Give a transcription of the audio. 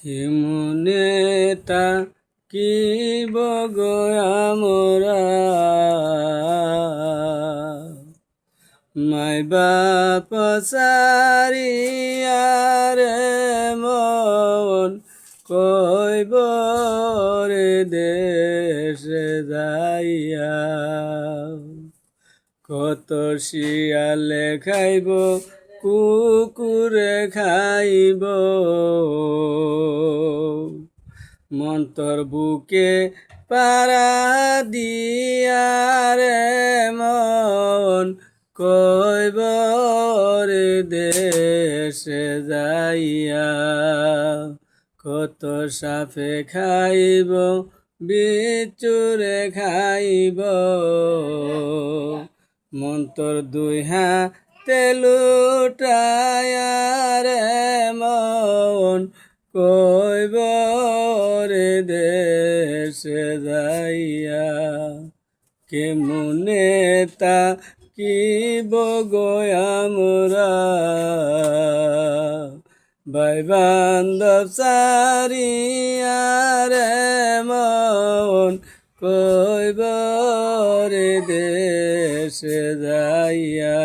হিমনে তা কি বগয়ামরা মাই বাপ সারিয়ারে মন কইব রে দেশে যাইয়া কত শিয়ালে খাইব কুকুরে খাইব মন্তর বুকে পারা দিয়ারে মন কইব রে দেশে যাইয়া কত সাপে খাইব বিচুরে খাইব মন্তর দুই হাতে লুটায়া রে মন কইব রে দেশে যাইয়া কেমনে তা কি বগয়ামরা ভাই বান্ধব সারিয়া রে মন কইব রে দেশে যাইয়া।